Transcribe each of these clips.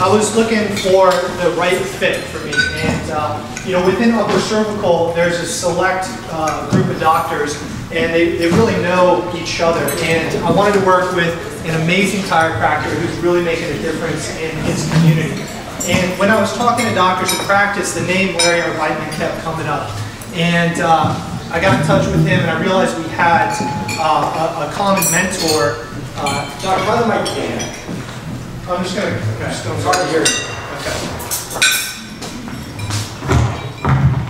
I was looking for the right fit for me, and you know, within Upper Cervical, there's a select group of doctors, and they really know each other. And I wanted to work with an amazing chiropractor who's really making a difference in his community. And when I was talking to doctors in practice, the name Larry R. Weidman kept coming up, and I got in touch with him, and I realized we had a common mentor. Doc, how the mic can? I'm just going to, It's hard to hear. okay.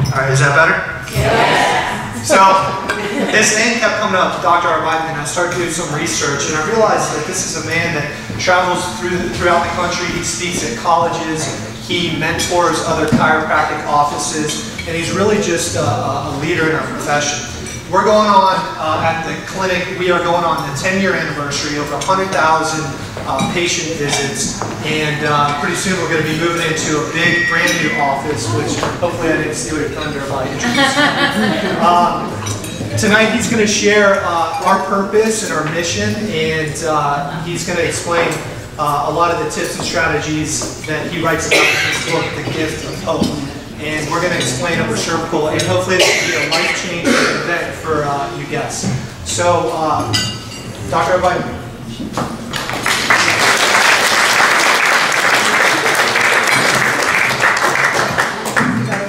All right, is that better? Yes. So, this name kept coming up, Dr. R. Weidman, and I started doing some research, and I realized that this is a man that travels throughout the country. He speaks at colleges, he mentors other chiropractic offices, and he's really just a leader in our profession. We're going on, at the clinic, we are going on the 10-year anniversary, over 100,000 patient visits, and pretty soon we're going to be moving into a big, brand new office, which hopefully I didn't steal your thunder by introducing you. Tonight he's going to share our purpose and our mission, and he's going to explain a lot of the tips and strategies that he writes about in his book, The Gift of Hope. And we're going to explain Upper Cervical, and hopefully this will be a life-changing event for you guests. So, Dr. Weidman.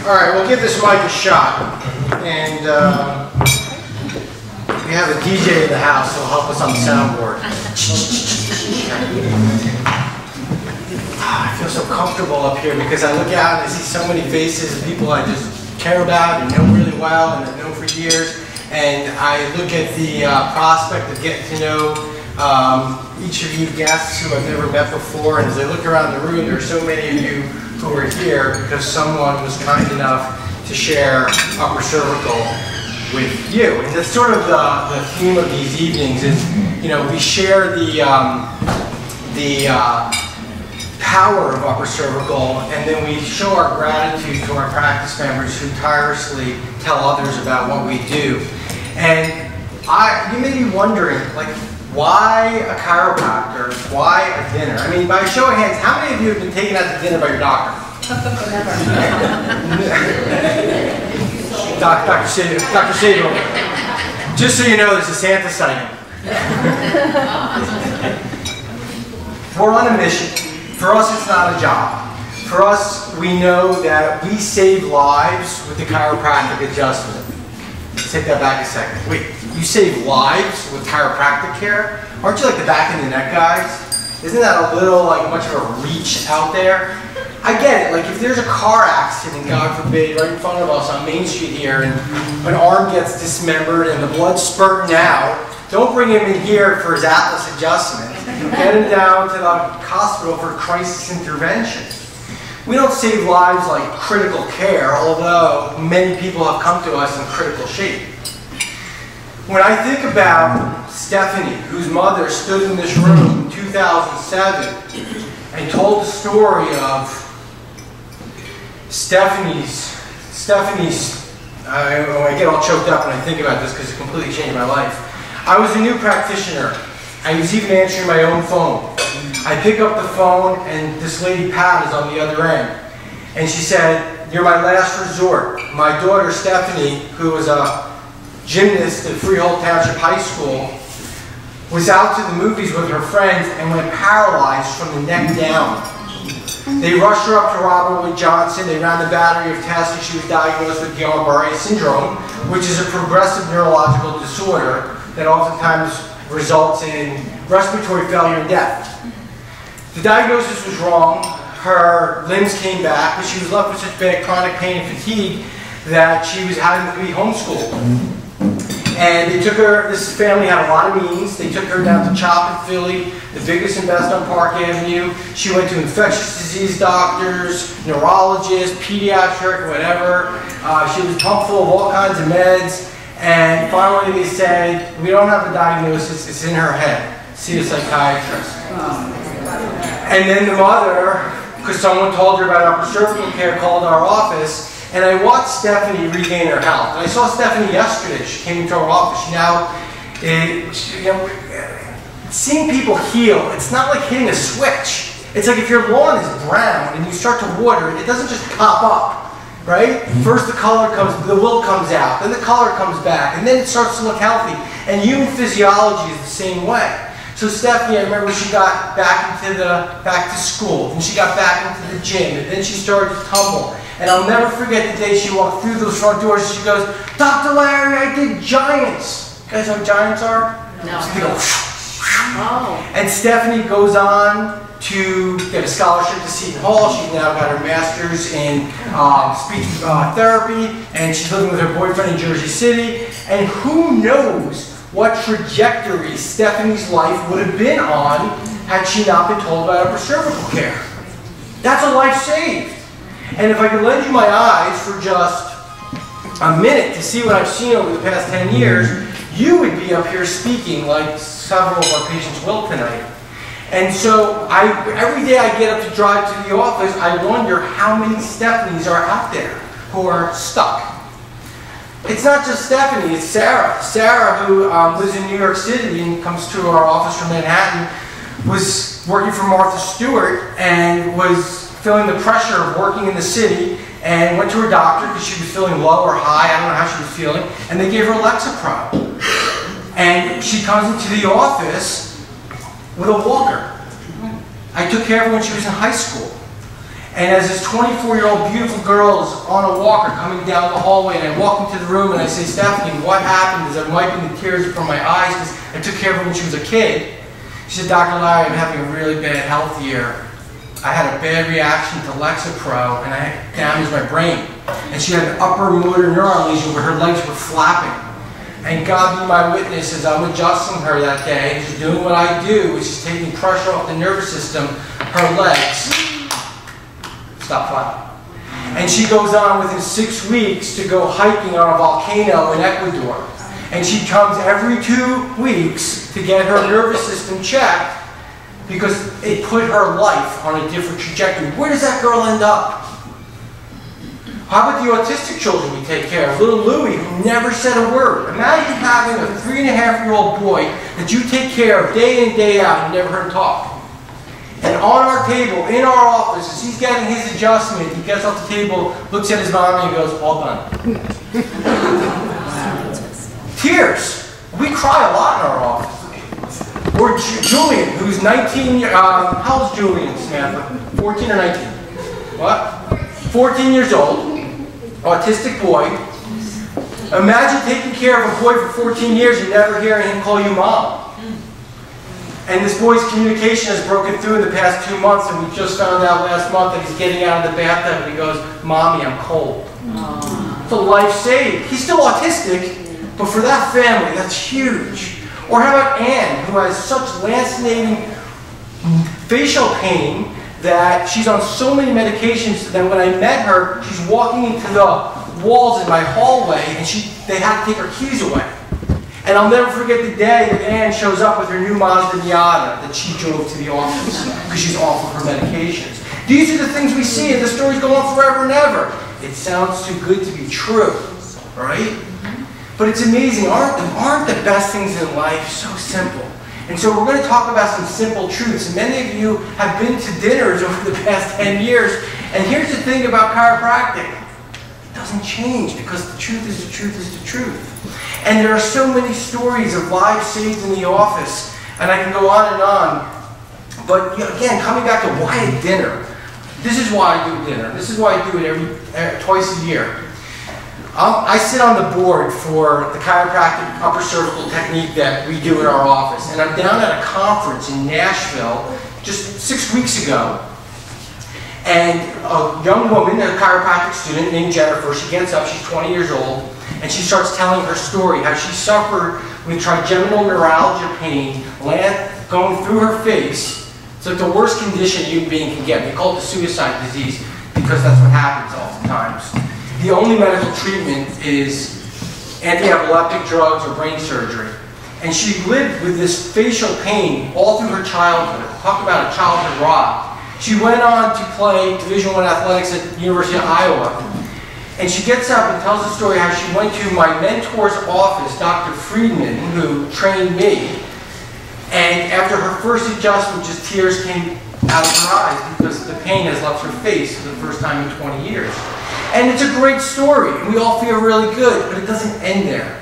All right, we'll give this mic a shot. And we have a DJ in the house who will help us on the soundboard. I feel so comfortable up here because I look out and I see so many faces of people I just care about and know really well and I've known for years. And I look at the prospect of getting to know each of you guests who I've never met before. And as I look around the room, there are so many of you who are here because someone was kind enough to share Upper Cervical with you. And that's sort of the theme of these evenings is, you know, we share the power of Upper Cervical, and then we show our gratitude to our practice members who tirelessly tell others about what we do. And you may be wondering, like, why a chiropractor? Why a dinner? I mean, by a show of hands, how many of you have been taken out to dinner by your doctor? Dr. Sager, just so you know, there's a Santa sighting. We're on a mission. For us, it's not a job. For us, we know that we save lives with the chiropractic adjustment. Let's take that back a second. Wait, you save lives with chiropractic care? Aren't you like the back of the neck guys? Isn't that a little like much of a reach out there? I get it, like if there's a car accident, God forbid, right in front of us on Main Street here, and an arm gets dismembered and the blood's spurting out, don't bring him in here for his Atlas adjustment. Get him down to the hospital for crisis intervention. We don't save lives like critical care, although many people have come to us in critical shape. When I think about Stephanie, whose mother stood in this room in 2007 and told the story of Stephanie's, I get all choked up when I think about this because it completely changed my life. I was a new practitioner. I was even answering my own phone. I pick up the phone and this lady Pat is on the other end. And she said, "You're my last resort. My daughter Stephanie, who was a gymnast at Freehold Township High School, was out to the movies with her friends and went paralyzed from the neck down. They rushed her up to Robert Wood Johnson. They ran a battery of tests and she was diagnosed with Guillain-Barré syndrome, which is a progressive neurological disorder that oftentimes results in respiratory failure and death. The diagnosis was wrong. Her limbs came back, but she was left with such bad chronic pain and fatigue that she was having to be homeschooled. And they took her, this family had a lot of means, they took her down to CHOP in Philly, the biggest and best on Park Avenue. She went to infectious disease doctors, neurologists, pediatric, whatever. She was pumped full of all kinds of meds. And finally they said, "We don't have a diagnosis, it's in her head. See a psychiatrist." And then the mother, because someone told her about Upper Cervical Care, called our office. And I watched Stephanie regain her health. And I saw Stephanie yesterday. She came into our office. Now, seeing people heal, it's not like hitting a switch. It's like if your lawn is brown and you start to water it, it doesn't just pop up, right? First the color comes, the wilt comes out, then the color comes back, and then it starts to look healthy. And human physiology is the same way. So Stephanie, I remember she got back to school, and she got back into the gym, and then she started to tumble. And I'll never forget the day she walked through those front doors and she goes, "Dr. Larry, I did giants." You guys know what giants are? No. So they go, Oh. and Stephanie goes on to get a scholarship to Seton Hall. She's now got her master's in speech therapy, and she's living with her boyfriend in Jersey City. And who knows what trajectory Stephanie's life would have been on had she not been told about upper cervical care. That's a life saved. And if I could lend you my eyes for just a minute to see what I've seen over the past 10 years, you would be up here speaking like several of our patients will tonight. And so every day I get up to drive to the office, I wonder how many Stephanies are out there who are stuck. It's not just Stephanie, it's Sarah. Sarah, who lives in New York City and comes to our office from Manhattan, was working for Martha Stewart and was feeling the pressure of working in the city and went to her doctor because she was feeling low or high, I don't know how she was feeling, and they gave her Lexapro. And she comes into the office with a walker. I took care of her when she was in high school. And as this 24-year-old beautiful girl is on a walker coming down the hallway, and I walk into the room and I say, "Stephanie, what happened?" As I'm wiping the tears from my eyes because I took care of her when she was a kid. She said, "Dr. Larry, I'm having a really bad health year. I had a bad reaction to Lexapro and I damaged my brain." And she had an upper motor neuron lesion where her legs were flapping. And God be my witness, as I'm adjusting her that day, she's doing what I do, which is taking pressure off the nervous system, her legs stop flapping. And she goes on within 6 weeks to go hiking on a volcano in Ecuador. And she comes every 2 weeks to get her nervous system checked because it put her life on a different trajectory. Where does that girl end up? How about the autistic children we take care of? Little Louie, who never said a word. Imagine having a 3.5-year-old boy that you take care of day in, day out, and never heard him talk. And on our table, in our office, as he's getting his adjustment, he gets off the table, looks at his mommy, and goes, "All done." Tears. We cry a lot in our office. Or Julian, who's 19, how old is Julian, Samantha? 14 or 19? What? 14 years old, autistic boy. Imagine taking care of a boy for 14 years and never hearing him call you mom. And this boy's communication has broken through in the past 2 months, and we just found out last month that he's getting out of the bathtub and he goes, "Mommy, I'm cold." It's a life saved. He's still autistic, but for that family, that's huge. Or how about Anne, who has such lancinating facial pain that she's on so many medications that when I met her, she's walking into the walls in my hallway and they had to take her keys away. And I'll never forget the day that Anne shows up with her new Mazda Miata that she drove to the office because she's off of her medications. These are the things we see, and the stories go on forever and ever. It sounds too good to be true, right? But it's amazing. Aren't the best things in life so simple? And so we're going to talk about some simple truths. And many of you have been to dinners over the past 10 years. And here's the thing about chiropractic. It doesn't change because the truth is the truth is the truth. And there are so many stories of lives saved in the office. And I can go on and on. But again, coming back to why a dinner. This is why I do dinner. This is why I do it twice a year. I sit on the board for the chiropractic upper cervical technique that we do in our office. And I'm down at a conference in Nashville just 6 weeks ago. And a young woman, a chiropractic student named Jennifer, she gets up, she's 20 years old, and she starts telling her story, how she suffered with trigeminal neuralgia pain going through her face. It's like the worst condition a human being can get. We call it the suicide disease because that's what happens oftentimes. The only medical treatment is anti-epileptic drugs or brain surgery. And she lived with this facial pain all through her childhood. Talk about a childhood rock. She went on to play Division I athletics at the University of Iowa. And she gets up and tells the story how she went to my mentor's office, Dr. Friedman, who trained me. And after her first adjustment, just tears came out of her eyes because the pain has left her face for the first time in 20 years. And it's a great story, and we all feel really good, but it doesn't end there.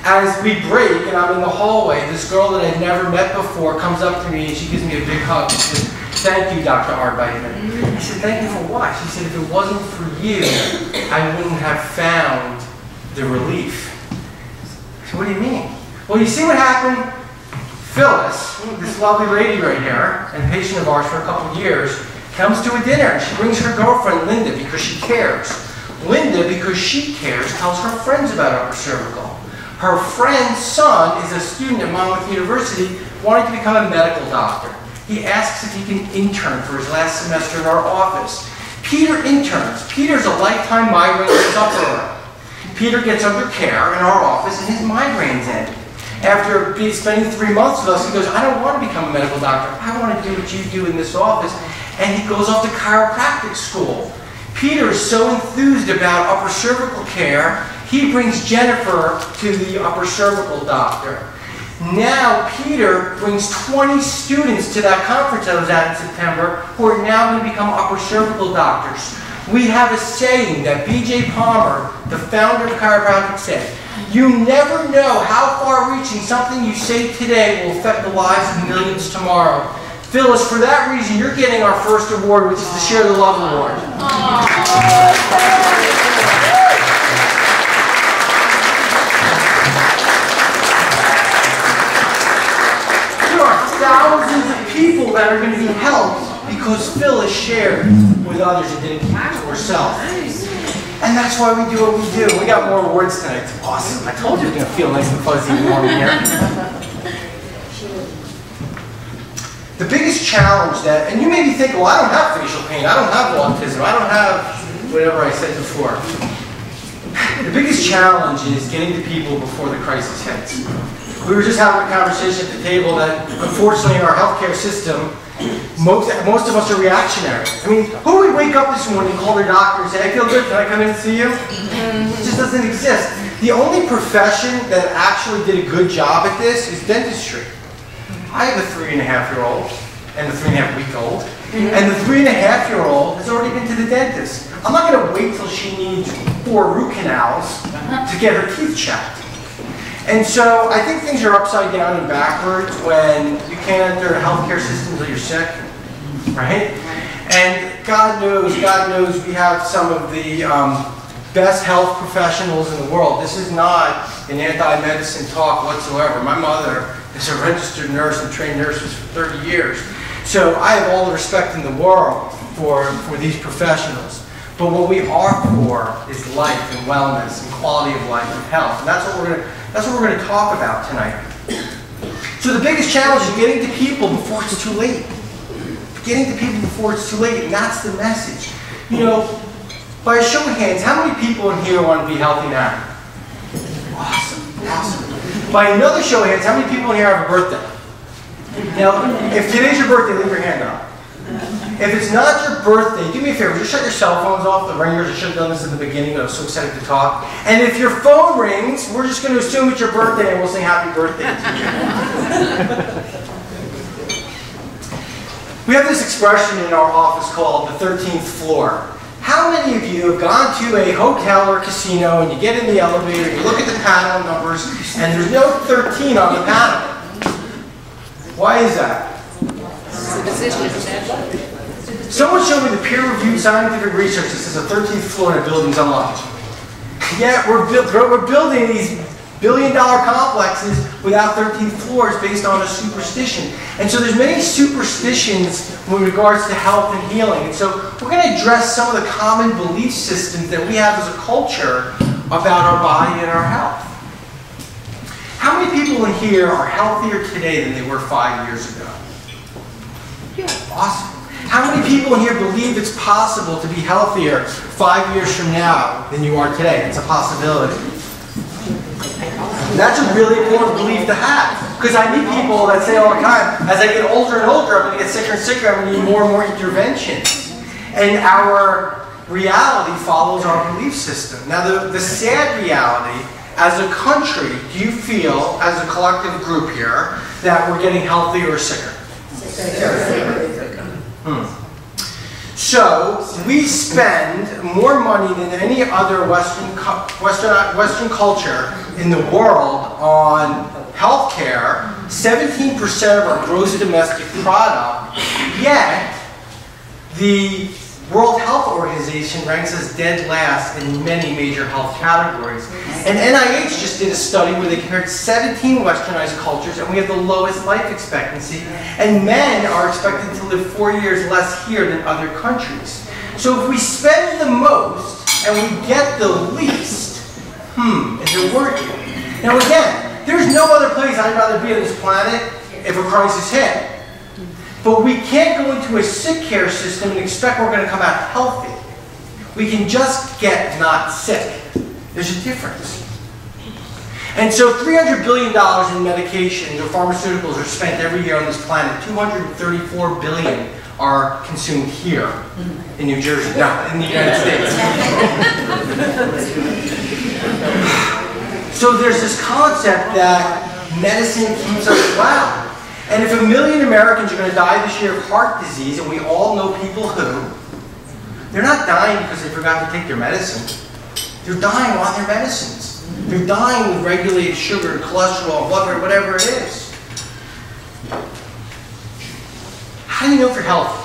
As we break, and I'm in the hallway, this girl that I'd never met before comes up to me and she gives me a big hug and says, "Thank you, Dr. Arbeitman." I said, "Thank you for what?" She said, "If it wasn't for you, I wouldn't have found the relief." So what do you mean? Well, you see what happened? Phyllis, this lovely lady right here, and patient of ours for a couple of years, comes to a dinner and she brings her girlfriend Linda because she cares. Linda, because she cares, tells her friends about upper cervical. Her friend's son is a student at Monmouth University wanting to become a medical doctor. He asks if he can intern for his last semester in our office. Peter interns. Peter's a lifetime migraine sufferer. Peter gets under care in our office and his migraines end. After spending 3 months with us, he goes, "I don't want to become a medical doctor. I want to do what you do in this office." And he goes off to chiropractic school. Peter is so enthused about upper cervical care, he brings Jennifer to the upper cervical doctor. Now Peter brings 20 students to that conference I was at in September who are now going to become upper cervical doctors. We have a saying that B.J. Palmer, the founder of chiropractic, said, "You never know how far-reaching something you say today will affect the lives of millions tomorrow." Phyllis, for that reason, you're getting our first award, which is the Share the Love Award. There are thousands of people that are going to be helped because Phyllis shared with others and didn't keep it to herself. And that's why we do what we do. We got more awards tonight. It's awesome. I told you it was going to feel nice and fuzzy and warm in here. The biggest challenge that, and you may be thinking, well, I don't have facial pain, I don't have autism, I don't have whatever I said before. The biggest challenge is getting to people before the crisis hits. We were just having a conversation at the table that, unfortunately, in our healthcare system, most of us are reactionary. I mean, who would wake up this morning and call their doctor and say, "I feel good, can I come in and see you?" It just doesn't exist. The only profession that actually did a good job at this is dentistry. I have a 3.5-year-old and a 3.5-week-old, and the 3.5-year-old has already been to the dentist. I'm not going to wait till she needs 4 root canals to get her teeth checked. And so I think things are upside down and backwards when you can't enter healthcare systems until you're sick, right? And God knows we have some of the best health professionals in the world. This is not an anti-medicine talk whatsoever. My mother is a registered nurse and trained nurses for 30 years. So I have all the respect in the world for these professionals. But what we are for is life and wellness and quality of life and health. And that's what we're going to talk about tonight. So the biggest challenge is getting to people before it's too late. Getting to people before it's too late, and that's the message. You know, by a show of hands, how many people in here want to be healthy now? Awesome, awesome. By another show of hands, how many people in here have a birthday? Now, if today's your birthday, leave your hand up. If it's not your birthday, do me a favor, just shut your cell phones off, the ringers. I should have done this in the beginning, but I was so excited to talk. And if your phone rings, we're just going to assume it's your birthday and we'll sing happy birthday to you. We have this expression in our office called the 13th floor. How many of you have gone to a hotel or casino and you get in the elevator, you look at the panel numbers, and there's no 13 on the panel? Why is that? Someone showed me the peer-reviewed scientific research that says the 13th floor in a building's unlocked. Yet we're building these billion-dollar complexes without 13th floors based on a superstition. And so there's many superstitions with regards to health and healing. And so we're going to address some of the common belief systems that we have as a culture about our body and our health. How many people in here are healthier today than they were 5 years ago? Yeah. Awesome. How many people in here believe it's possible to be healthier 5 years from now than you are today? It's a possibility. That's a really important belief to have. Because I meet people that say all the time, as I get older and older, I'm going to get sicker and sicker, I'm going to need more and more interventions. And our reality follows our belief system. Now the sad reality, as a country, do you feel, as a collective group here, that we're getting healthier or sicker? So we spend more money than any other Western culture in the world on healthcare, 17% of our gross domestic product, yet the World Health Organization ranks us dead last in many major health categories. And NIH just did a study where they compared 17 westernized cultures, and we have the lowest life expectancy, and men are expected to live 4 years less here than other countries. So if we spend the most and we get the least, is it working? Now again, there's no other place I'd rather be on this planet if a crisis hit. But we can't go into a sick care system and expect we're going to come out healthy. We can just get not sick. There's a difference. And so $300 billion in medications or pharmaceuticals are spent every year on this planet. $234 billion are consumed here in New Jersey, no, in the United States. So there's this concept that medicine keeps us well. And if 1 million Americans are going to die this year of heart disease, and we all know people who, they're not dying because they forgot to take their medicine. They're dying on their medicines. They're dying with regulated sugar, cholesterol, blood pressure, whatever it is. How do you know if you're healthy?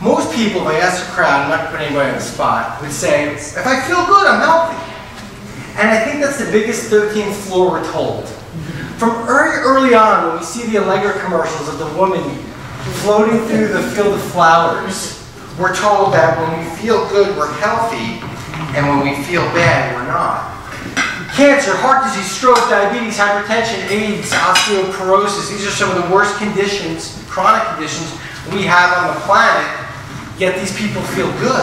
Most people, if I ask a crowd, I'm not going to put anybody on the spot, would say, if I feel good, I'm healthy. And I think that's the biggest 13th floor we're told. From early on, when we see the Allegra commercials of the woman floating through the field of flowers, we're told that when we feel good, we're healthy, and when we feel bad, we're not. Cancer, heart disease, stroke, diabetes, hypertension, AIDS, osteoporosis, these are some of the worst conditions, chronic conditions, we have on the planet, yet these people feel good.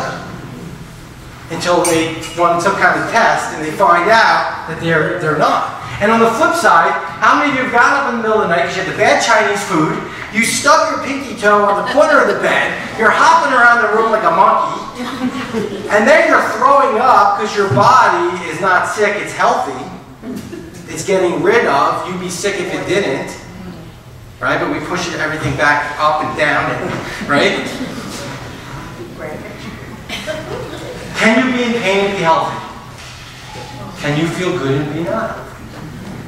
Until they run some kind of test and they find out that they're not. And on the flip side, how many of you have gotten up in the middle of the night because you had the bad Chinese food, you stub your pinky toe on the corner of the bed, you're hopping around the room like a monkey, and then you're throwing up because your body is not sick, it's healthy. It's getting rid of. You'd be sick if it didn't. Right? But we push everything back up and down, right? Can you be in pain and be healthy? Can you feel good and be not?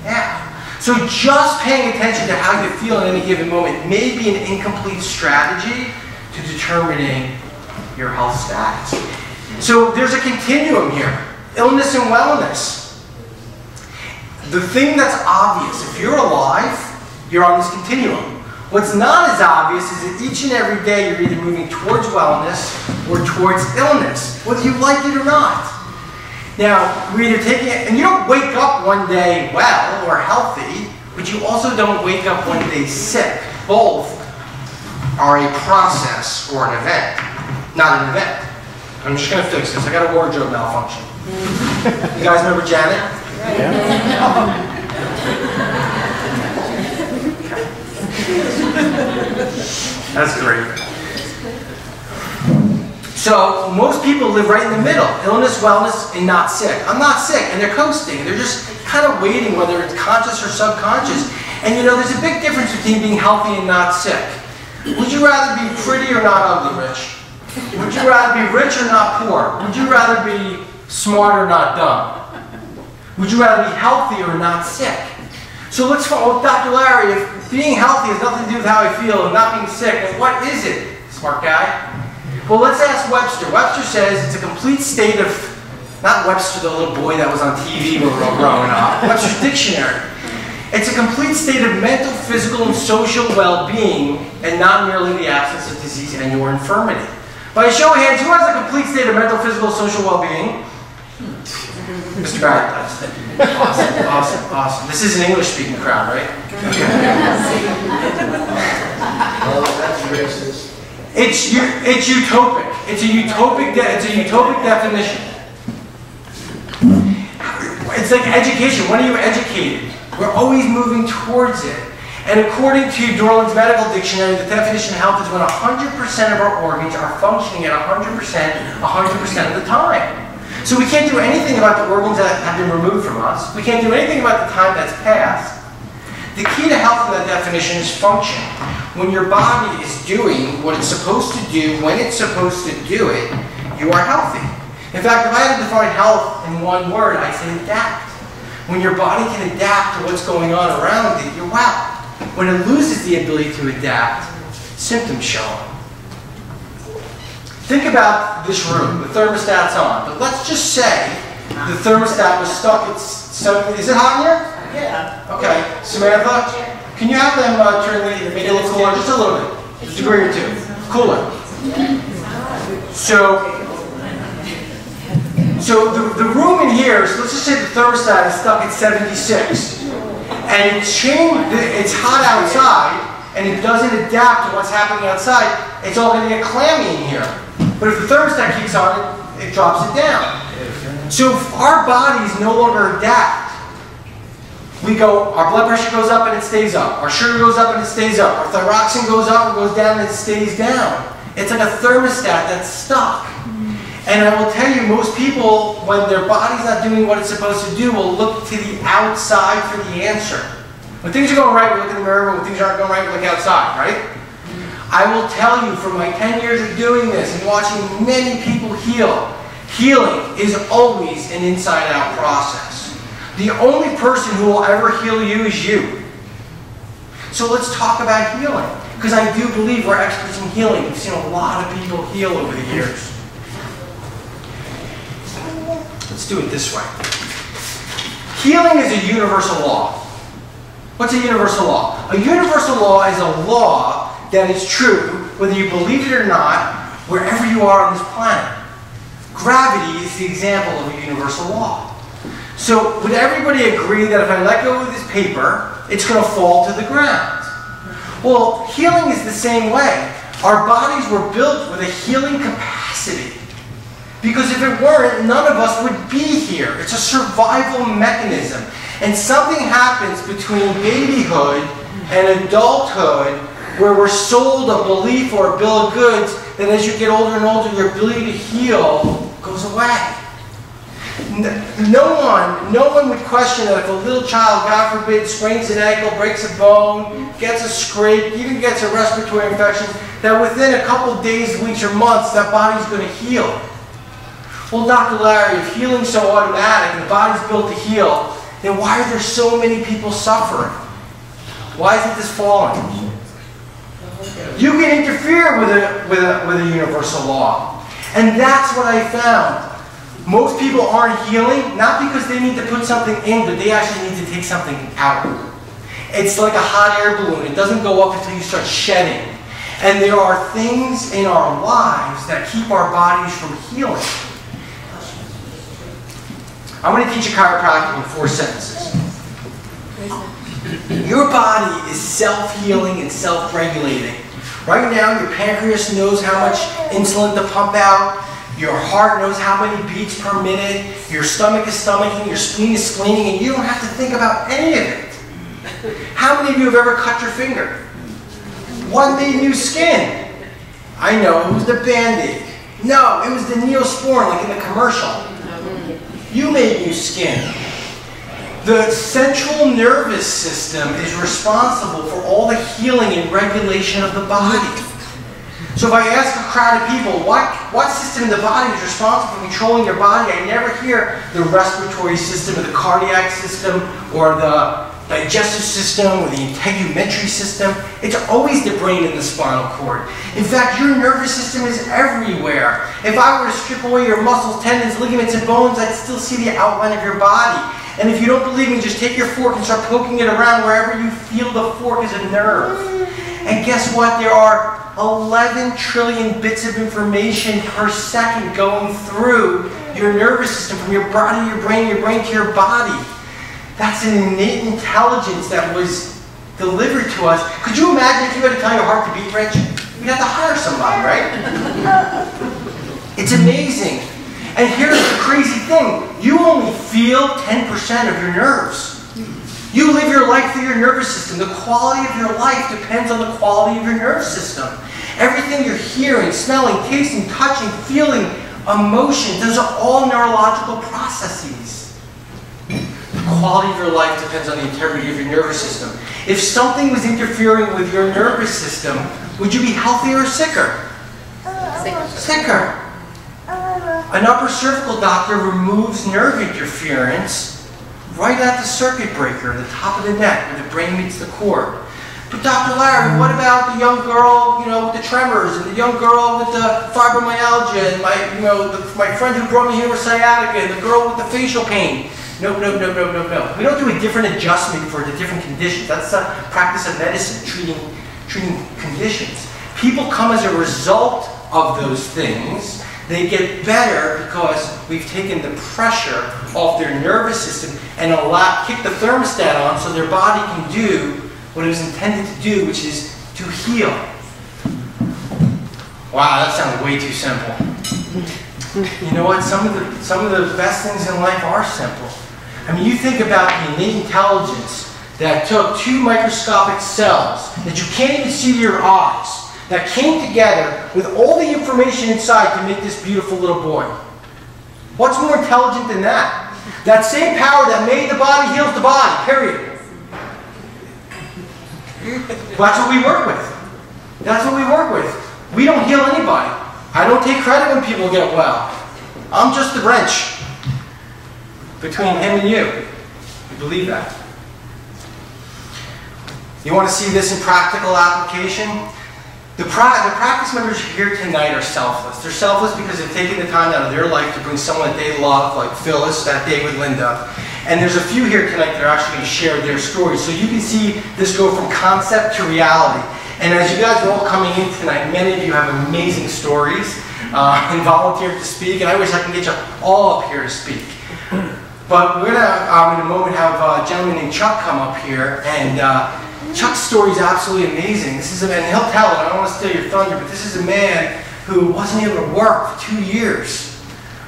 Yeah. So just paying attention to how you feel at any given moment may be an incomplete strategy to determining your health status. So there's a continuum here. Illness and wellness. The thing that's obvious, if you're alive, you're on this continuum. What's not as obvious is that each and every day you're either moving towards wellness or towards illness, whether you like it or not. Now, we're either taking it, and you don't wake up one day well or healthy, but you also don't wake up one day sick. Both are a process or an event, not an event. I'm just going to fix this. I got a wardrobe malfunction. You guys remember Janet? Yeah. That's great. So most people live right in the middle. Illness, wellness, and not sick. I'm not sick, and they're coasting. They're just kind of waiting, whether it's conscious or subconscious. And you know, there's a big difference between being healthy and not sick. Would you rather be pretty or not ugly, Rich? Would you rather be rich or not poor? Would you rather be smart or not dumb? Would you rather be healthy or not sick? So let's follow Dr. Larry. If being healthy has nothing to do with how I feel and not being sick, then what is it, smart guy? Well, let's ask Webster. Webster says it's a complete state of, not Webster, the little boy that was on TV when we were growing up, Webster's dictionary. It's a complete state of mental, physical, and social well-being, and not merely the absence of disease and or infirmity. By a show of hands, who has a complete state of mental, physical, social well-being? Mr. Barrett does. Awesome, awesome, awesome. This is an English-speaking crowd, right? Oh, that's racist. It's utopic. It's a utopic definition. It's like education. When are you educated? We're always moving towards it. And according to Dorland's Medical Dictionary, the definition of health is when 100% of our organs are functioning at 100% of the time. So we can't do anything about the organs that have been removed from us. We can't do anything about the time that's passed. The key to health in that definition is function. when your body is doing what it's supposed to do, when it's supposed to do it, you are healthy. In fact, if I had to define health in one word, I'd say adapt. When your body can adapt to what's going on around it, you're well. When it loses the ability to adapt, symptoms show up. Think about this room. The thermostat's on. But let's just say the thermostat was stuck at 70. Is it hot in here? Yeah. Okay. Samantha, can you have them turn the make it a little cooler? Just a little bit. Just a degree or two. Cooler. So the room in here, so let's just say the thermostat is stuck at 76. And it's hot outside, and it doesn't adapt to what's happening outside, it's all going to get clammy in here. But if the thermostat keeps on, it drops it down. So if our bodies no longer adapt, our blood pressure goes up and it stays up. Our sugar goes up and it stays up. Our thyroxine goes up and goes down and it stays down. It's like a thermostat that's stuck. And I will tell you, most people, when their body's not doing what it's supposed to do, will look to the outside for the answer. When things are going right, we look in the mirror. When things aren't going right, we look outside, right? I will tell you, from my 10 years of doing this and watching many people heal, healing is always an inside-out process. The only person who will ever heal you is you. So let's talk about healing. Because I do believe we're experts in healing. We've seen a lot of people heal over the years. Let's do it this way. Healing is a universal law. What's a universal law? A universal law is a law that is true, whether you believe it or not, wherever you are on this planet. Gravity is the example of a universal law. So would everybody agree that if I let go of this paper, it's going to fall to the ground? Well, healing is the same way. Our bodies were built with a healing capacity. Because if it weren't, none of us would be here. It's a survival mechanism. And something happens between babyhood and adulthood where we're sold a belief or a bill of goods that as you get older and older, your ability to heal goes away. No one would question that if a little child, God forbid, sprains an ankle, breaks a bone, gets a scrape, even gets a respiratory infection, that within a couple days, weeks, or months, that body's going to heal. Well, Dr. Larry, if healing's so automatic and the body's built to heal, then why are there so many people suffering? Why isn't this falling? You can interfere with a universal law. And that's what I found. Most people aren't healing, not because they need to put something in, but they actually need to take something out. It's like a hot air balloon. It doesn't go up until you start shedding. And there are things in our lives that keep our bodies from healing. I'm going to teach you chiropractic in 4 sentences. Your body is self-healing and self-regulating. Right now, your pancreas knows how much insulin to pump out. Your heart knows how many beats per minute. Your stomach is stomaching. Your spleen is spleening. And you don't have to think about any of it. How many of you have ever cut your finger? What made new skin? I know, it was the Band-Aid. No, it was the Neosporin, like in the commercial. You made new skin. The central nervous system is responsible for all the healing and regulation of the body. So if I ask a crowd of people, what system in the body is responsible for controlling your body, I never hear the respiratory system or the cardiac system or the digestive system or the integumentary system. It's always the brain and the spinal cord. In fact, your nervous system is everywhere. If I were to strip away your muscles, tendons, ligaments, and bones, I'd still see the outline of your body. And if you don't believe me, just take your fork and start poking it around wherever you feel the fork is a nerve. And guess what? There are 11 trillion bits of information per second going through your nervous system, from your body to your brain to your body. That's an innate intelligence that was delivered to us. Could you imagine if you had to tell your heart to beat, Rich? You'd have to hire somebody, right? It's amazing. And here's the crazy thing. You only feel 10% of your nerves. You live your life through your nervous system. The quality of your life depends on the quality of your nervous system. Everything you're hearing, smelling, tasting, touching, feeling, emotion, those are all neurological processes. quality of your life depends on the integrity of your nervous system. If something was interfering with your nervous system, would you be healthier or sicker? Sicker. An upper cervical doctor removes nerve interference right at the circuit breaker, the top of the neck, where the brain meets the cord. But Dr. Larry, what about the young girl, with the tremors, and the young girl with the fibromyalgia, and my friend who brought me here with sciatica, and the girl with the facial pain? No. We don't do a different adjustment for the different conditions. That's the practice of medicine, treating conditions. People come as a result of those things. They get better because we've taken the pressure off their nervous system and kick the thermostat on so their body can do what it was intended to do, which is to heal. Wow, that sounded way too simple. You know what? Some of the best things in life are simple. I mean, you think about the innate intelligence that took 2 microscopic cells that you can't even see with your eyes, that came together with all the information inside to make this beautiful little boy. What's more intelligent than that? That same power that made the body heals the body, period. That's what we work with. That's what we work with. We don't heal anybody. I don't take credit when people get well. I'm just the wrench between him and you. You believe that? You want to see this in practical application? The practice members here tonight are selfless. They're selfless because they've taken the time out of their life to bring someone that they love, like Phyllis, that day with Linda. And there's a few here tonight that are actually going to share their stories. So you can see this go from concept to reality. And as you guys are all coming in tonight, many of you have amazing stories and volunteered to speak. And I wish I could get you all up here to speak. But we're going to, in a moment, have a gentleman named Chuck come up here. And Chuck's story is absolutely amazing. This is and he'll tell it. I don't want to steal your thunder, but this is a man who wasn't able to work for 2 years.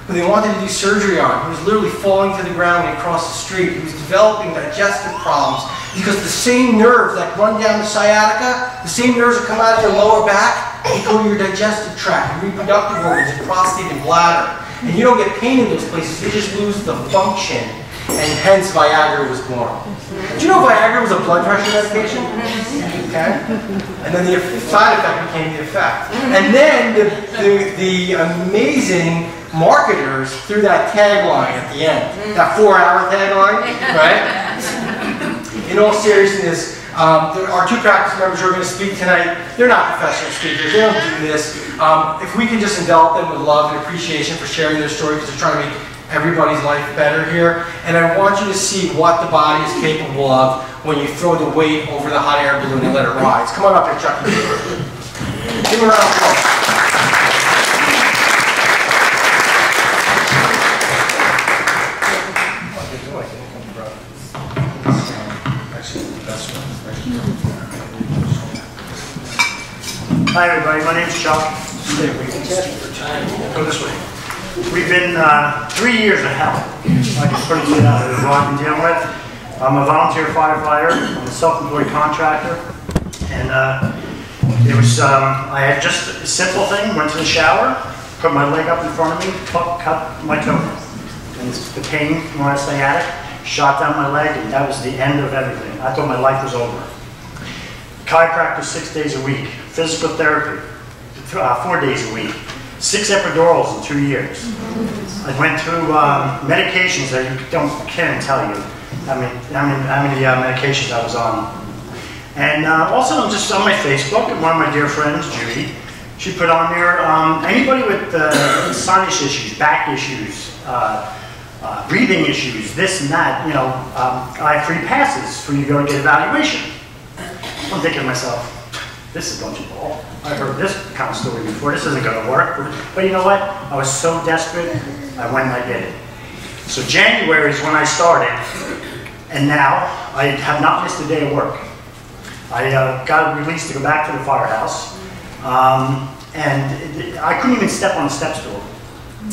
Who they wanted to do surgery on. He was literally falling to the ground when he crossed the street. He was developing digestive problems because the same nerves that run down the sciatica, the same nerves that come out of your lower back, they go to your digestive tract, your reproductive organs, your prostate and bladder. And you don't get pain in those places, they just lose the function. And hence Viagra was born. Did you know Viagra was a blood pressure medication? Okay? And then the side effect became the effect. And then the amazing marketers threw that tagline at the end. That 4-hour tagline, right? In all seriousness, our 2 practice members who are going to speak tonight, they're not professional speakers. They don't do this. If we can just envelop them with love and appreciation for sharing their story because they're trying to make everybody's life better here. And I want you to see what the body is capable of when you throw the weight over the hot air balloon and let it rise. Come on up here, Chuck. Give him a round of applause. Hi everybody, my name's Chuck. Go this way. We've been 3 years of hell. I can pretty get out of what I've been dealing with. I'm a volunteer firefighter. I'm a self-employed contractor. And it was, I had just a simple thing, went to the shower, put my leg up in front of me, cut my toe. And the pain when I was sciatic shot down my leg, and that was the end of everything. I thought my life was over. Chiropractor 6 days a week. Physical therapy 4 days a week. 6 epidurals in 2 years. I went through medications that you can't tell you. I mean, how many medications I was on. And also, just on my Facebook, and one of my dear friends, Judy, she put on there anybody with sinus issues, back issues, breathing issues, this and that. You know, I have free passes for you to go and get evaluation. I'm thinking to myself, this is a bunch of bull. I've heard this kind of story before. This isn't going to work. But you know what? I was so desperate, I went and I did it. So January is when I started, and now I have not missed a day of work. I got released to go back to the firehouse, and I couldn't even step on a step stool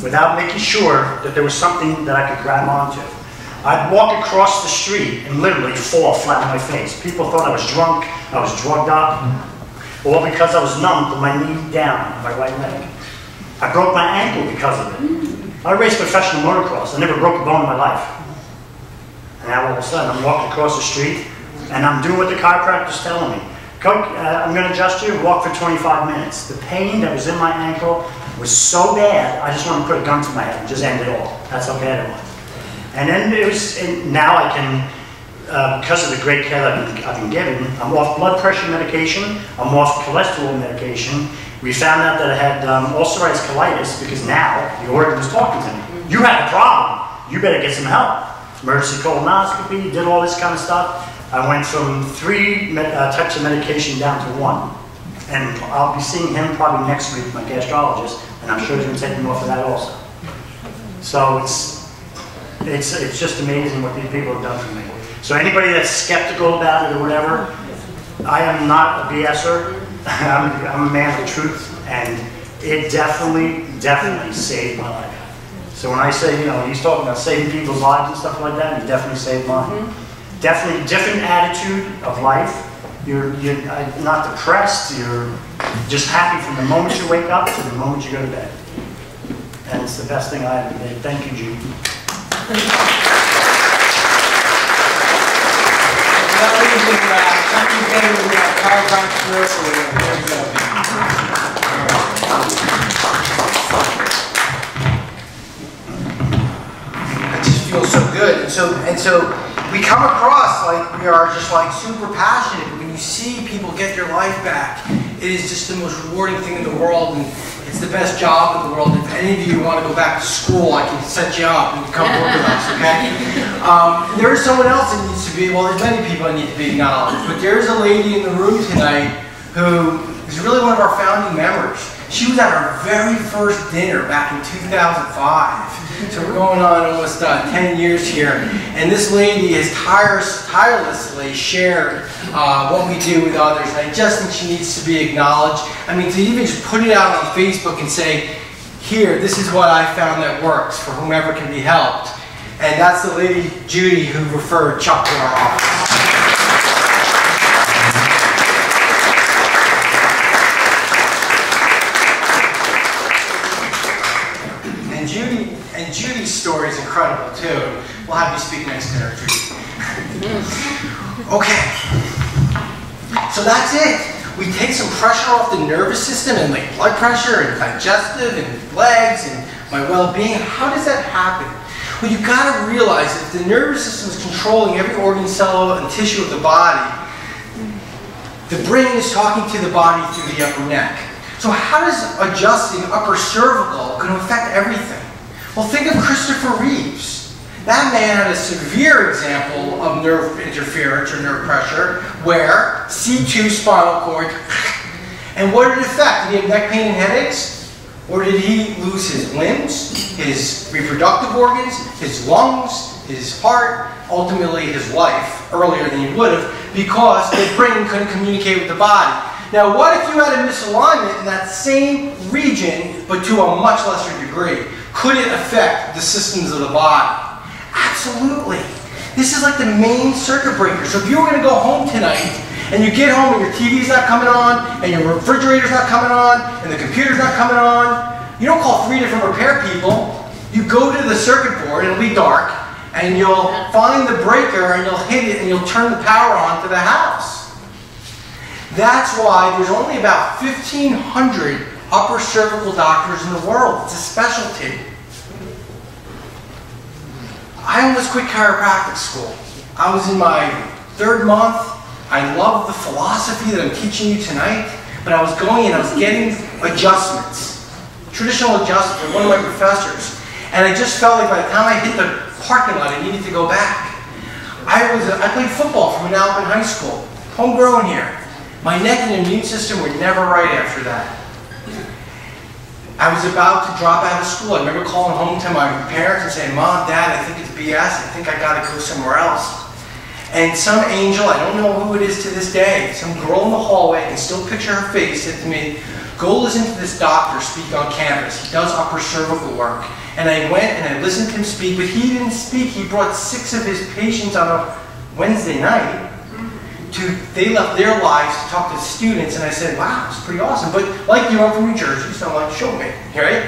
without making sure that there was something that I could grab onto. I'd walk across the street and literally fall flat on my face. People thought I was drunk, I was drugged up, all because I was numb from my knee down, my right leg. I broke my ankle because of it. I raced professional motocross. I never broke a bone in my life. And now all of a sudden, I'm walking across the street, and I'm doing what the chiropractor's telling me. I'm going to adjust you, walk for 25 minutes. The pain that was in my ankle was so bad, I just wanted to put a gun to my head and just end it all. That's how bad it was. And then now I can, because of the great care that I've been given, I'm off blood pressure medication, I'm off cholesterol medication. We found out that I had ulcerative colitis because now the organ was talking to me. You had a problem, you better get some help. Emergency colonoscopy, did all this kind of stuff. I went from 3 types of medication down to 1. And I'll be seeing him probably next week, my gastrologist, and I'm sure he's going to take me off of that also. So it's just amazing what these people have done for me. So anybody that's skeptical about it or whatever, I am not a BSer. I'm a man of truth, and it definitely saved my life. So when I say, you know, he's talking about saving people's lives and stuff like that, he definitely saved mine. Definitely different attitude of life. You're not depressed, you're just happy from the moment you wake up to the moment you go to bed. And it's the best thing I ever did. Thank you, Judy. It just feels so good. And so we come across like we are just like super passionate. When you see people get their life back, it is just the most rewarding thing in the world, and it's the best job in the world. If any of you want to go back to school, I can set you up and come work with us, okay? There is someone else that needs to be, well, there's many people that need to be acknowledged, but there's a lady in the room tonight who is really one of our founding members. She was at our very first dinner back in 2005. So we're going on almost 10 years here. And this lady has tirelessly shared what we do with others. And I just think she needs to be acknowledged. I mean, to even just put it out on Facebook and say, here, this is what I found that works for whomever can be helped. And that's the lady, Judy, who referred Chuck to our office. And Judy's story is incredible too. We'll have you speak next to her, Judy. Okay. So that's it. We take some pressure off the nervous system and like blood pressure and digestive and legs and my well-being. How does that happen? Well, you've got to realize that if the nervous system is controlling every organ, cell, and tissue of the body, the brain is talking to the body through the upper neck. So how does adjusting upper cervical going to affect everything? Well, think of Christopher Reeves. That man had a severe example of nerve interference or nerve pressure where C2 spinal cord, and what did it affect? Did he have neck pain and headaches? Or did he lose his limbs, his reproductive organs, his lungs, his heart, ultimately his life earlier than he would have because the brain couldn't communicate with the body? Now, what if you had a misalignment in that same region, but to a much lesser degree? Could it affect the systems of the body? Absolutely. This is like the main circuit breaker. So if you were going to go home tonight, and you get home and your TV's not coming on, and your refrigerator's not coming on, and the computer's not coming on, you don't call 3 different repair people. You go to the circuit board, it'll be dark, and you'll find the breaker, and you'll hit it, and you'll turn the power on to the house. That's why there's only about 1,500 upper cervical doctors in the world. It's a specialty. I almost quit chiropractic school. I was in my 3rd month. I love the philosophy that I'm teaching you tonight, but I was going and I was getting adjustments, traditional adjustments from one of my professors, and I just felt like by the time I hit the parking lot, I needed to go back. I played football from Manalapan High School, homegrown here. My neck and immune system were never right after that. I was about to drop out of school. I remember calling home to my parents and saying, Mom, Dad, I think it's BS. I think I got to go somewhere else. And some angel, I don't know who it is to this day, some girl in the hallway, I can still picture her face, said to me, go listen to this doctor speak on campus. He does upper cervical work. And I went and I listened to him speak, but he didn't speak. He brought 6 of his patients on a Wednesday night they left their lives to talk to the students, and I said, wow, it's pretty awesome. But like you, I'm from New Jersey, so I'm like, show me, right?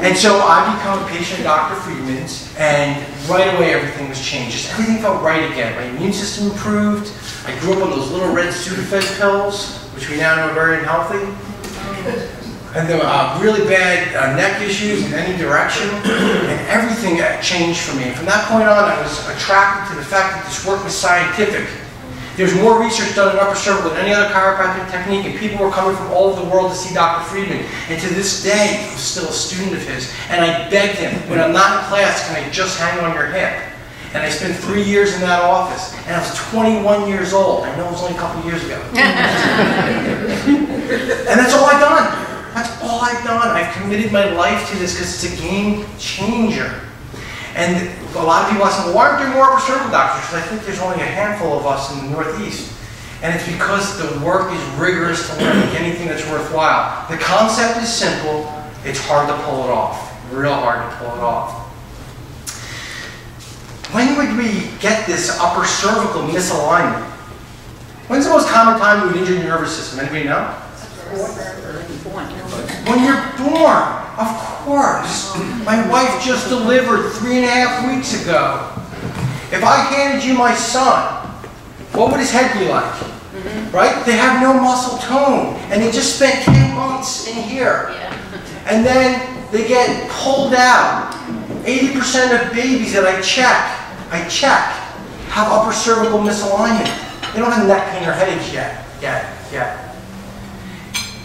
And so I become a patient at Dr. Friedman's, and right away everything was changed. Just everything felt right again. My immune system improved. I grew up on those little red Sudafed pills, which we now know are very unhealthy. And there were really bad neck issues in any direction, and everything changed for me. And from that point on, I was attracted to the fact that this work was scientific. There's more research done in upper cervical than any other chiropractic technique, and people were coming from all over the world to see Dr. Friedman. And to this day, I'm still a student of his. And I begged him, when I'm not in class, can I just hang on your hip? And I spent 3 years in that office, and I was 21 years old. I know it was only a couple years ago. And that's all I've done. That's all I've done. I've committed my life to this because it's a game changer. And a lot of people ask me, well, why aren't there more upper cervical doctors? Because I think there's only a handful of us in the Northeast. And it's because the work is rigorous to learn anything that's worthwhile. The concept is simple. It's hard to pull it off. Real hard to pull it off. When would we get this upper cervical misalignment? When's the most common time you would injure your nervous system? Anybody know? When you're born, of course. My wife just delivered 3.5 weeks ago. If I handed you my son, what would his head be like? Right? They have no muscle tone, and they just spent 10 months in here. And then they get pulled out. 80% of babies that I check, have upper cervical misalignment. They don't have neck pain or headaches yet.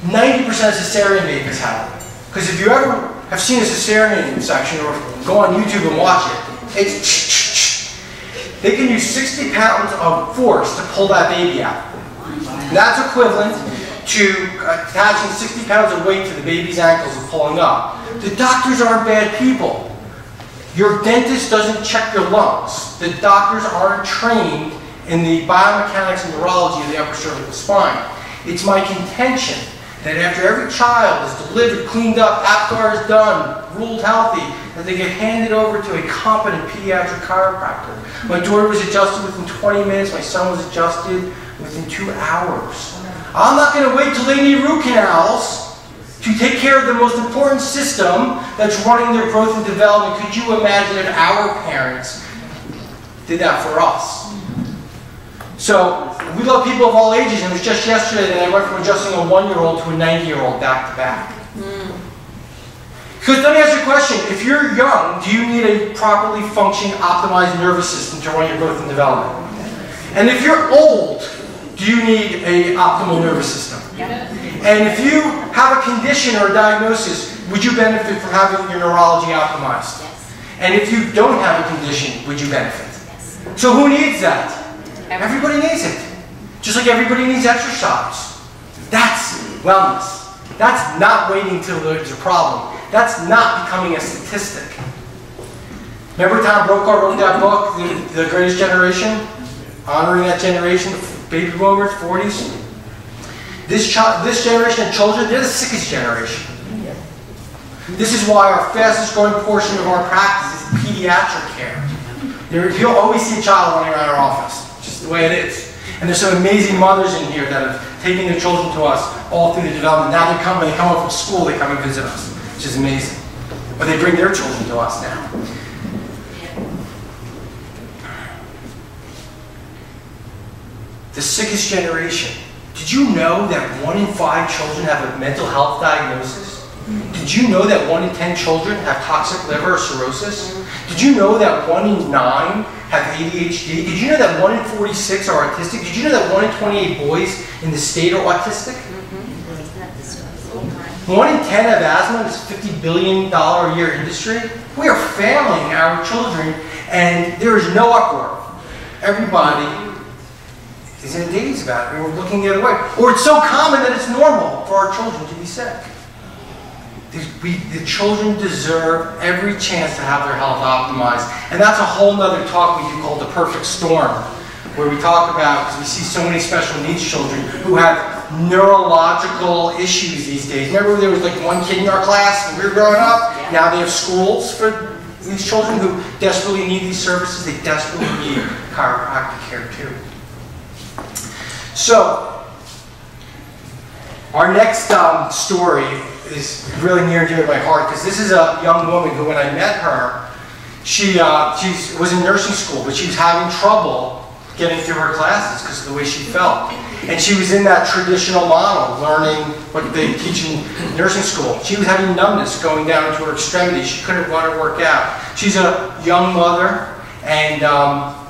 90% of cesarean babies have it. Because if you ever have seen a cesarean section or go on YouTube and watch it, it's they can use 60 pounds of force to pull that baby out. That's equivalent to attaching 60 pounds of weight to the baby's ankles and pulling up. The doctors aren't bad people. Your dentist doesn't check your lungs. The doctors aren't trained in the biomechanics and neurology of the upper cervical spine. It's my contention that after every child is delivered, cleaned up, APGAR is done, ruled healthy, that they get handed over to a competent pediatric chiropractor. My daughter was adjusted within 20 minutes. My son was adjusted within 2 hours. I'm not going to wait till they need root canals to take care of the most important system that's running their growth and development. Could you imagine if our parents did that for us? So, we love people of all ages, and it was just yesterday that I went from adjusting a 1-year-old to a 90-year-old back to back. Because let me ask you a question. If you're young, do you need a properly functioning, optimized nervous system to run your growth and development? And if you're old, do you need an optimal nervous system? And if you have a condition or a diagnosis, would you benefit from having your neurology optimized? And if you don't have a condition, would you benefit? So who needs that? Everybody needs it. Just like everybody needs exercise. That's wellness. That's not waiting till there's a problem. That's not becoming a statistic. Remember Tom Brokaw wrote that book, The Greatest Generation? Honoring that generation, the baby boomers, 40s. This generation of children, they're the sickest generation. This is why our fastest growing portion of our practice is pediatric care. You'll always see a child running around our office. Just the way it is. And there's some amazing mothers in here that have taken their children to us all through the development. Now they come home from school, they come and visit us, which is amazing. But they bring their children to us now. The sickest generation. Did you know that 1 in 5 children have a mental health diagnosis? Did you know that 1 in 10 children have toxic liver or cirrhosis? Did you know that 1 in 9 have ADHD? Did you know that 1 in 46 are autistic? Did you know that 1 in 28 boys in the state are autistic? 1 in 10 have asthma. It's a $50 billion a year industry. We are failing our children, and there is no uproar. Everybody is in a daze about it, and we're looking the other way. Or it's so common that it's normal for our children to be sick. The children deserve every chance to have their health optimized. And that's a whole nother talk we do called The Perfect Storm, where we talk about, because we see so many special needs children who have neurological issues these days. Remember there was like 1 kid in our class when we were growing up? Now they have schools for these children who desperately need these services. They desperately need chiropractic care too. So, our next story is really near and dear to my heart because this is a young woman who, when I met her, she was in nursing school, but she was having trouble getting through her classes because of the way she felt. And she was in that traditional model, learning what they teach in nursing school. She was having numbness going down into her extremities. She couldn't want to work out. She's a young mother, and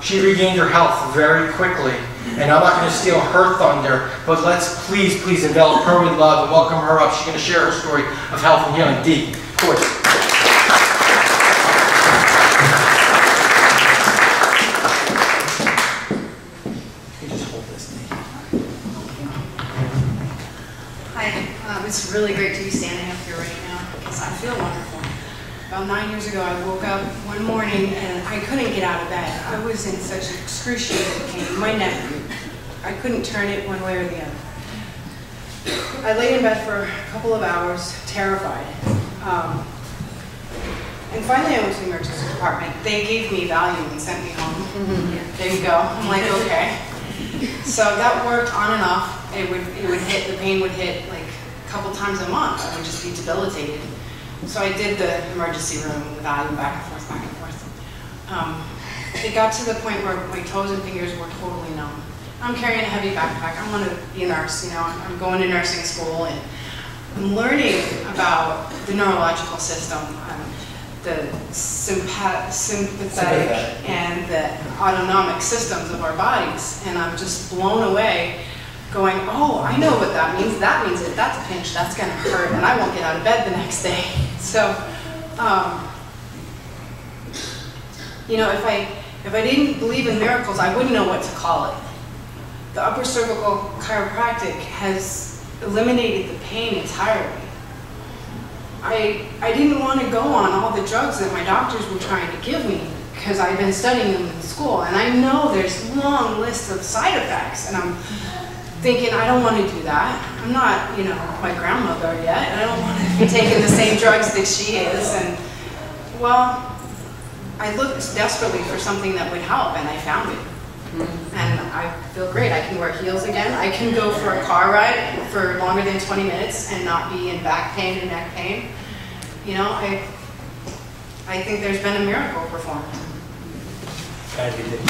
she regained her health very quickly. And I'm not going to steal her thunder, but let's please envelop her with love and welcome her up. She's going to share her story of health and healing. Dee, of course. It's really great to be standing up here right now because I feel wonderful. About 9 years ago, I woke up one morning and I couldn't get out of bed. I was in such excruciating pain. My neck, I couldn't turn it one way or the other. I lay in bed for a couple of hours, terrified. And finally, I went to the emergency department. They gave me Valium and sent me home. There you go. I'm like, okay. So that worked on and off. It would hit, the pain would hit like a couple times a month. I would just be debilitated. So I did the emergency room, the Valium back and forth, back and forth. It got to the point where my toes and fingers were totally numb. I'm carrying a heavy backpack. I want to be a nurse, you know. I'm going to nursing school and I'm learning about the neurological system, the sympathetic and the autonomic systems of our bodies. And I'm just blown away going, oh, I know what that means. That means if that's a pinch, that's going to hurt, and I won't get out of bed the next day. So, you know, if I didn't believe in miracles, I wouldn't know what to call it. The Upper Cervical Chiropractic has eliminated the pain entirely. I didn't want to go on all the drugs that my doctors were trying to give me because I've been studying them in school, and I know there's long lists of side effects, and I'm thinking, I don't want to do that. I'm not, you know, my grandmother yet, and I don't want to be taking the same drugs that she is. And, well, I looked desperately for something that would help, and I found it. And I feel great. I can wear heels again. I can go for a car ride for longer than 20 minutes and not be in back pain and neck pain. You know, I think there's been a miracle performed. Glad you did.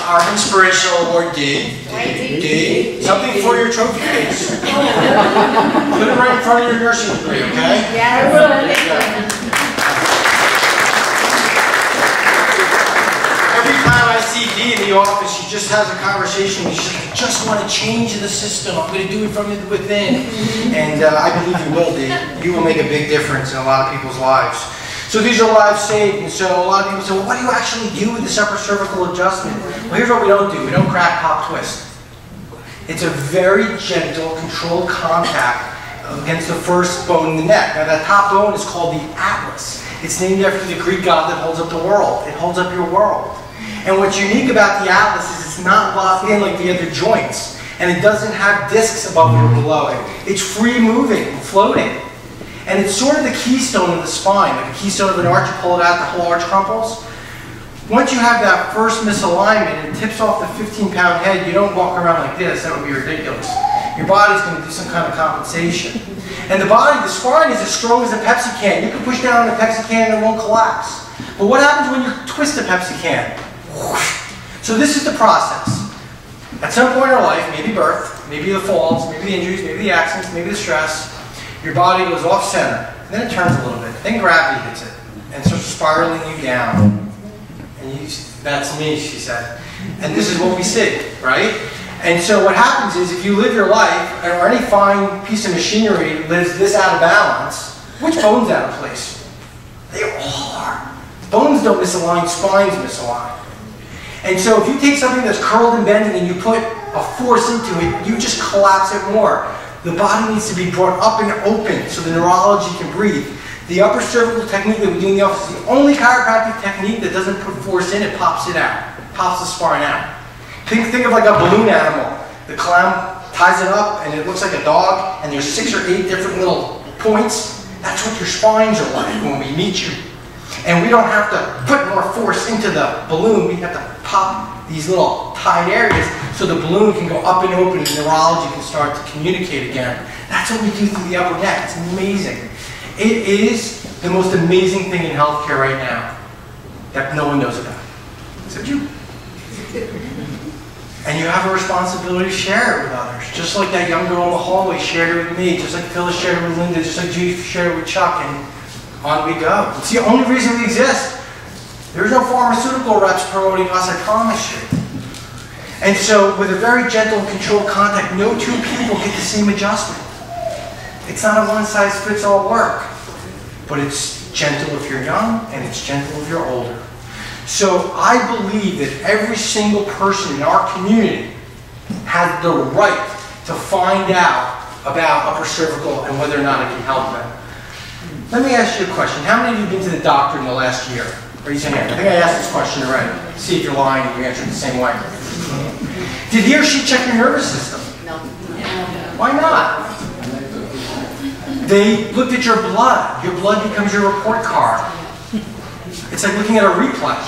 Our inspirational award, Dee. Dee. Something for your trophy case. Put it right in front of your nursing degree, okay? Yeah, I will. Every time I see Dee in the office, she just has a conversation. She's like, I just want to change the system. I'm going to do it from within. And I believe you will, Dee. You will make a big difference in a lot of people's lives. So these are lives saved, and so a lot of people say, well, what do you actually do with this upper cervical adjustment? Well, here's what we don't do. We don't crack, pop, twist. It's a very gentle, controlled contact against the first bone in the neck. Now, that top bone is called the atlas. It's named after the Greek god that holds up the world. It holds up your world. And what's unique about the atlas is it's not locked in like the other joints, and it doesn't have discs above or below it. It's free moving and floating. And it's sort of the keystone of the spine, like a keystone of an arch. You pull it out, the whole arch crumples. Once you have that first misalignment and it tips off the 15-pound head, you don't walk around like this. That would be ridiculous. Your body's going to do some kind of compensation. And the body, the spine is as strong as a Pepsi can. You can push down on a Pepsi can and it won't collapse. But what happens when you twist a Pepsi can? So this is the process. At some point in our life, maybe birth, maybe the falls, maybe the injuries, maybe the accidents, maybe the stress, your body goes off center, then it turns a little bit, then gravity hits it, and starts spiraling you down. And that's me, she said. And this is what we see, right? And so what happens is, if you live your life, or any fine piece of machinery lives this out of balance, which bone's out of place? They all are. Bones don't misalign, spines misalign. And so if you take something that's curled and bending and you put a force into it, you just collapse it more. The body needs to be brought up and open so the neurology can breathe. The upper cervical technique that we do in the office is the only chiropractic technique that doesn't put force in, it pops it out. It pops the spine out. Think of like a balloon animal. The clown ties it up and it looks like a dog, and there's 6 or 8 different little points. That's what your spines are like when we meet you. And we don't have to put more force into the balloon. We have to pop these little tight areas so the balloon can go up and open and neurology can start to communicate again. That's what we do through the upper neck. It's amazing. It is the most amazing thing in healthcare right now that no one knows about, except you. And you have a responsibility to share it with others. Just like that young girl in the hallway shared it with me, just like Phyllis shared it with Linda, just like Judy shared it with Chuck, and on we go. It's the only reason we exist. There's no pharmaceutical reps promoting us, I promise you. And so, with a very gentle and controlled contact, no two people get the same adjustment. It's not a one-size-fits-all work, but it's gentle if you're young, and it's gentle if you're older. So I believe that every single person in our community has the right to find out about upper cervical and whether or not it can help them. Let me ask you a question. How many of you have been to the doctor in the last year? Raise your hand. I think I asked this question already. See if you're lying and you answered the same way. Did he or she check your nervous system? No. Why not? They looked at your blood. Your blood becomes your report card. It's like looking at a replay.